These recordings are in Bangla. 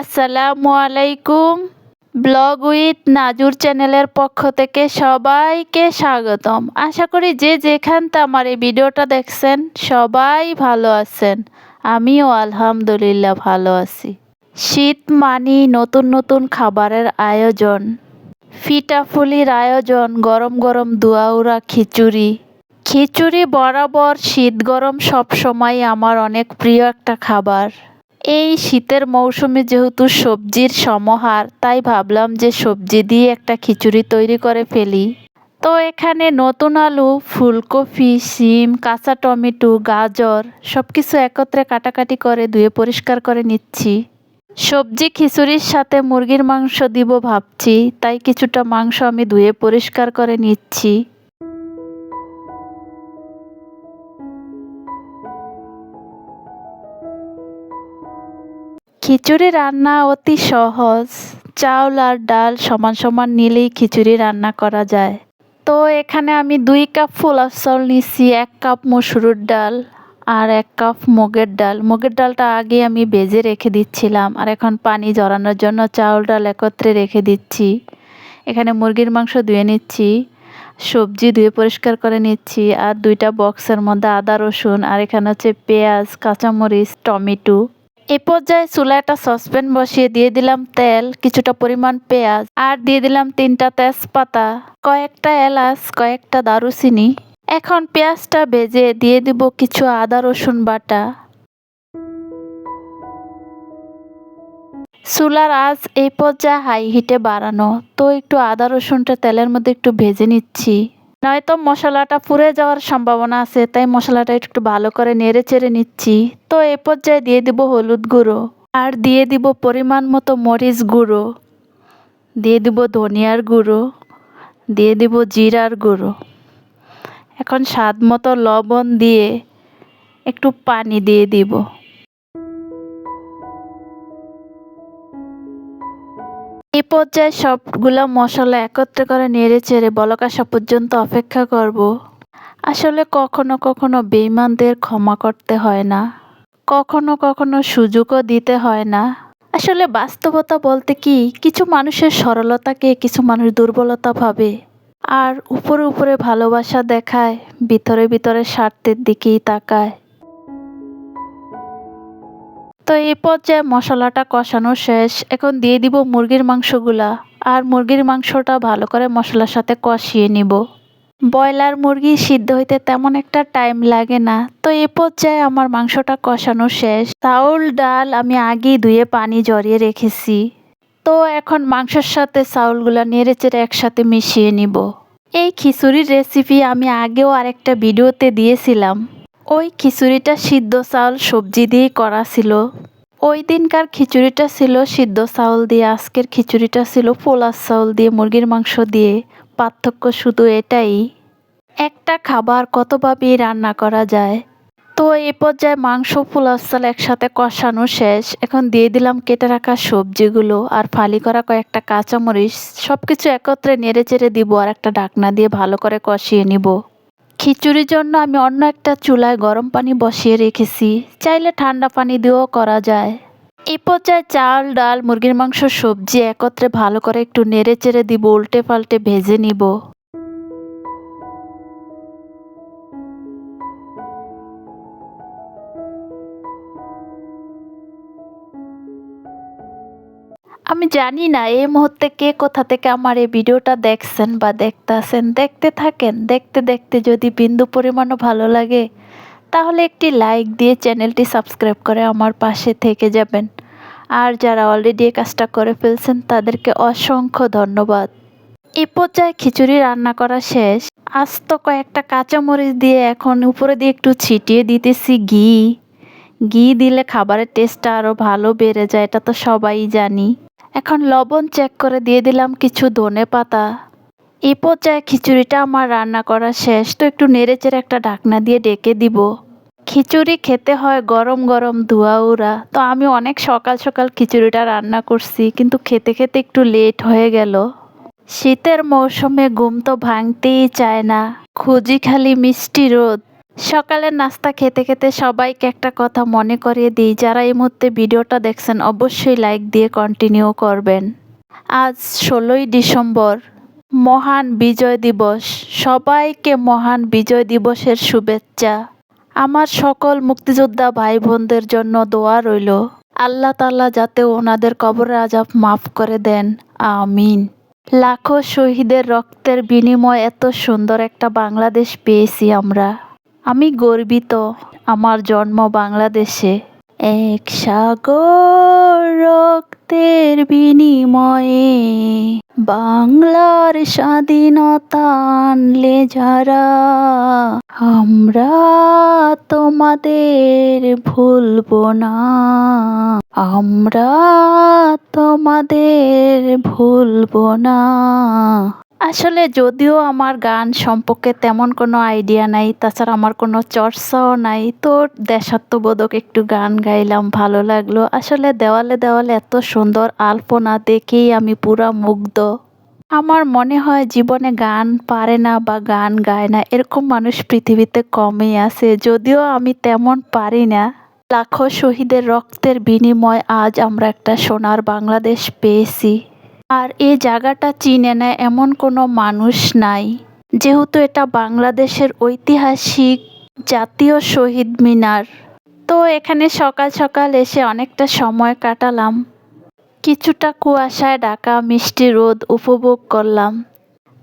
আসসালামু আলাইকুম। ব্লগ উইথ নাজুর চ্যানেলের পক্ষ থেকে সবাইকে স্বাগতম। আশা করি যে যেখানতে আমার এই ভিডিওটা দেখছেন সবাই ভালো আছেন। আমিও আলহামদুলিল্লাহ ভালো আছি। শীত মানি নতুন নতুন খাবারের আয়োজন, পিঠাপুলির আয়োজন, গরম গরম দুয়াউরা খিচুড়ি। খিচুড়ি বরাবর শীত গরম সবসময় আমার অনেক প্রিয় একটা খাবার। এই শীতের মৌসুমে যেহেতু সবজির সমাহার, তাই ভাবলাম যে সবজি দিয়ে একটা খিচুড়ি তৈরি করে ফেলি। তো এখানে নতুন আলু, ফুলকপি, শিম, কাঁচা টমেটো, গাজর সব কিছু একত্রে কাটাকাটি করে ধুয়ে পরিষ্কার করে নিচ্ছি। সবজি খিচুড়ির সাথে মুরগির মাংস দিব ভাবছি, তাই কিছুটা মাংস আমি ধুয়ে পরিষ্কার করে নিচ্ছি। খিচুড়ি রান্না অতি সহজ। চাউল আর ডাল সমান সমান নিলেই খিচুড়ি রান্না করা যায়। তো এখানে আমি 2 কাপ পোলাও চাউল নিচ্ছি, 1 কাপ মসুরের ডাল আর 1 কাপ মুগের ডাল। মুগের ডালটা আগে আমি ভেজে রেখে দিচ্ছিলাম, আর এখন পানি ঝরানোর জন্য চাউল ডাল একত্রে রেখে দিচ্ছি। এখানে মুরগির মাংস ধুয়ে নিচ্ছি, সবজি ধুয়ে পরিষ্কার করে নিচ্ছি, আর 2টা বক্সের মধ্যে আদা রসুন, আর এখানে হচ্ছে পেঁয়াজ, কাঁচামরিচ, টমেটো। এ পর্যায়ে চুলায় একটা সসপ্যান বসিয়ে দিয়ে দিলাম তেল, কিছুটা পরিমাণ পেঁয়াজ, আর দিয়ে দিলাম 3টা তেজপাতা, কয়েকটা এলাচ, কয়েকটা দারুচিনি। এখন পেঁয়াজটা ভেজে দিয়ে দিব কিছু আদা রসুন বাটা। চুলার আঁচ এই পর্যায়ে হাই হিটে বাড়ানো। তো একটু আদা রসুনটা তেলের মধ্যে একটু ভেজে নিচ্ছি, নয়তো মশলাটা পুড়ে যাওয়ার সম্ভাবনা আছে, তাই মশলাটা একটু ভালো করে নেড়ে চেড়ে নিচ্ছি। তো এই পর্যায়ে দিয়ে দিব হলুদ গুঁড়ো, আর দিয়ে দিব পরিমাণ মতো মরিচ গুঁড়ো, দিয়ে দিব ধনিয়ার গুঁড়ো, দিয়ে দিব জিরার গুঁড়ো। এখন স্বাদ মতো লবণ দিয়ে একটু পানি দিয়ে দিব। এই পর্যায়ে সবগুলো মশলা একত্রে করে নেড়ে চেড়ে বলক আসা পর্যন্ত অপেক্ষা করব। আসলে কখনো কখনো বেঈমানদের ক্ষমা করতে হয় না, কখনো কখনো সুযোগও দিতে হয় না। আসলে বাস্তবতা বলতে কি, কিছু মানুষের সরলতাকে কিছু মানুষ দুর্বলতা ভাবে, আর উপরে উপরে ভালোবাসা দেখায়, ভিতরে ভিতরে স্বার্থের দিকেই তাকায়। তো এই পর্যায়ে মশলাটা কষানো শেষ। এখন দিয়ে দিব মুরগির মাংসগুলা, আর মুরগির মাংসটা ভালো করে মশলার সাথে কষিয়ে নিব। ব্রয়লার মুরগি সিদ্ধ হইতে তেমন একটা টাইম লাগে না। তো এই পর্যায়ে আমার মাংসটা কষানো শেষ। চাউল ডাল আমি আগেই ধুয়ে পানি ঝরিয়ে রেখেছি। তো এখন মাংসের সাথে চাউলগুলা নেড়ে চেড়ে একসাথে মিশিয়ে নিব। এই খিচুড়ির রেসিপি আমি আগেও আরেকটা ভিডিওতে দিয়েছিলাম। ওই খিচুড়িটা সিদ্ধ চাউল সবজি দিয়েই করা ছিল। ওই দিনকার খিচুড়িটা ছিল সিদ্ধ চাউল দিয়ে, আজকের খিচুড়িটা ছিল পোলার চাউল দিয়ে, মুরগির মাংস দিয়ে। পার্থক্য শুধু এটাই, একটা খাবার কতভাবেই রান্না করা যায়। তো এই পর্যায়ে মাংস পোলার চাল একসাথে কষানো শেষ। এখন দিয়ে দিলাম কেটে রাখা সবজিগুলো আর ফালি করা কয়েকটা কাঁচামরিচ। সব কিছু একত্রে নেড়ে চেড়ে দিব, আর একটা ঢাকনা দিয়ে ভালো করে কষিয়ে নিব। খিচুড়ির জন্য আমি অন্য একটা চুলায় গরম পানি বসিয়ে রেখেছি, চাইলে ঠান্ডা পানি দিয়েও করা যায়। এই পর্যায়ে চাল ডাল মুরগির মাংস সবজি একত্রে ভালো করে একটু নেড়ে চেড়ে দিব, উল্টে পাল্টে ভেজে নিব। আমি জানি না এই মুহূর্তে কে কোথা থেকে আমার এই ভিডিওটা দেখছেন বা দেখতেছেন। দেখতে থাকেন, দেখতে দেখতে যদি বিন্দু পরিমাণও ভালো লাগে তাহলে একটি লাইক দিয়ে চ্যানেলটি সাবস্ক্রাইব করে আমার পাশে থেকে যাবেন। আর যারা অলরেডি এই কাজটা করে ফেলছেন তাদেরকে অসংখ্য ধন্যবাদ। এই পর্যায়ে খিচুড়ি রান্না করা শেষ। আস্ত কয়েকটা কাঁচামরিচ দিয়ে এখন উপরে দিয়ে একটু ছিটিয়ে দিতেছি ঘি। ঘি দিলে খাবারের টেস্টটা আরও ভালো বেড়ে যায়, এটা তো সবাই জানি। এখন লবণ চেক করে দিয়ে দিলাম কিছু ধনেপাতা। এই পর্যায়ে খিচুড়িটা আমার রান্না করা শেষ। তো একটু নেড়েচেড়ে একটা ঢাকনা দিয়ে ডেকে দিব। খিচুড়ি খেতে হয় গরম গরম ধোঁয়াউরা। তো আমি অনেক সকাল সকাল খিচুড়িটা রান্না করছি, কিন্তু খেতে খেতে একটু লেট হয়ে গেল। শীতের মৌসুমে ঘুম তো ভাঙতেই চায় না, খুঁজি খালি মিষ্টি রোদ। সকালের নাস্তা খেতে খেতে সবাইকে একটা কথা মনে করিয়ে দিই, যারা এই মুহূর্তে ভিডিওটা দেখছেন অবশ্যই লাইক দিয়ে কন্টিনিউ করবেন। আজ 16ই ডিসেম্বর, মহান বিজয় দিবস। সবাইকে মহান বিজয় দিবসের শুভেচ্ছা। আমার সকল মুক্তিযোদ্ধা ভাই বোনদের জন্য দোয়া রইল, আল্লাহ তাআলা যাতে ওনাদের কবরের আযাব মাফ করে দেন, আমিন। লাখো শহীদের রক্তের বিনিময়ে এত সুন্দর একটা বাংলাদেশ পেয়েছি আমরা। আমি গর্বিত আমার জন্ম বাংলাদেশে। এক সাগর রক্তের বিনিময়ে বাংলার স্বাধীনতা আনলে যারা, আমরা তোমাদের ভুলবো না, আমরা তোমাদের ভুলবো না। আসলে যদিও আমার গান সম্পর্কে তেমন কোনো আইডিয়া নাই, তাছাড়া আমার কোনো চর্চাও নাই, তো দেশাত্মবোধক একটু গান গাইলাম, ভালো লাগলো। আসলে দেওয়ালে দেওয়ালে এত সুন্দর আলপনা দেখেই আমি পুরা মুগ্ধ। আমার মনে হয় জীবনে গান পারে না বা গান গায় না এরকম মানুষ পৃথিবীতে কমই আছে, যদিও আমি তেমন পারি না। লাখো শহীদের রক্তের বিনিময়ে আজ আমরা একটা সোনার বাংলাদেশ পেয়েছি। আর এই জায়গাটা চিনে নেয় এমন কোনো মানুষ নাই, যেহেতু এটা বাংলাদেশের ঐতিহাসিক জাতীয় শহীদ মিনার। তো এখানে সকাল সকাল এসে অনেকটা সময় কাটালাম, কিছুটা কুয়াশায় ঢাকা মিষ্টি রোদ উপভোগ করলাম।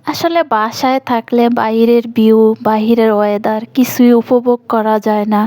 আসলে বাসায় থাকলে বাইরের ভিউ, বাইরের ওয়েদার কিছুই উপভোগ করা যায় না।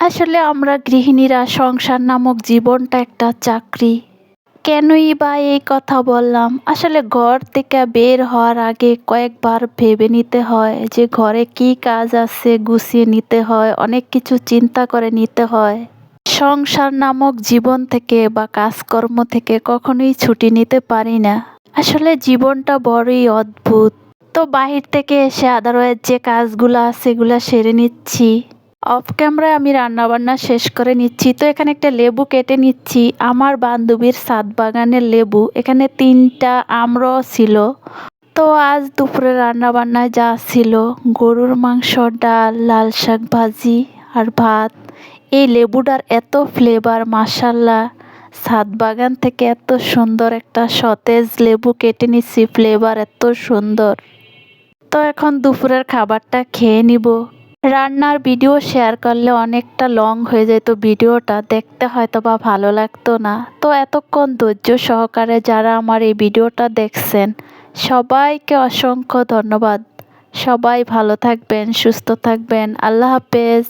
আসলে আমরা গৃহিণীরা সংসার নামক জীবনটা একটা চাকরি। কেনই বা এই কথা বললাম, আসলে ঘর থেকে বের হওয়ার আগে কয়েকবার ভেবে নিতে হয় যে ঘরে কি কাজ আছে, গুছিয়ে নিতে হয়, অনেক কিছু চিন্তা করে নিতে হয়। সংসার নামক জীবন থেকে বা কাজকর্ম থেকে কখনোই ছুটি নিতে পারি না। আসলে জীবনটা বড়ই অদ্ভুত। তো বাহির থেকে এসে আদারওয়াইজ যে কাজগুলো আছে এগুলো সেরে নিচ্ছি। অফ ক্যামেরায় আমি রান্নাবান্না শেষ করে নিচ্ছি। তো এখানে একটা লেবু কেটে নিচ্ছি, আমার বান্ধবীর ছাদ বাগানের লেবু। এখানে 3টা আমরাও ছিল। তো আজ দুপুরে রান্নাবান্নায় যা ছিল, গরুর মাংস, ডাল, লাল শাক ভাজি আর ভাত। এই লেবুটার এত ফ্লেভার, মাশাল্লাহ। ছাদ বাগান থেকে এত সুন্দর একটা সতেজ লেবু কেটে নিচ্ছি, ফ্লেভার এত সুন্দর। তো এখন দুপুরের খাবারটা খেয়ে নিব। রান্নার ভিডিও শেয়ার করলে অনেকটা লং হয়ে যেত, ভিডিওটা দেখতে হয়তো বা ভালো লাগতো না। তো এতক্ষণ ধৈর্য সহকারে যারা আমার এই ভিডিওটা দেখছেন সবাইকে অসংখ্য ধন্যবাদ। সবাই ভালো থাকবেন, সুস্থ থাকবেন। আল্লাহ হাফেজ।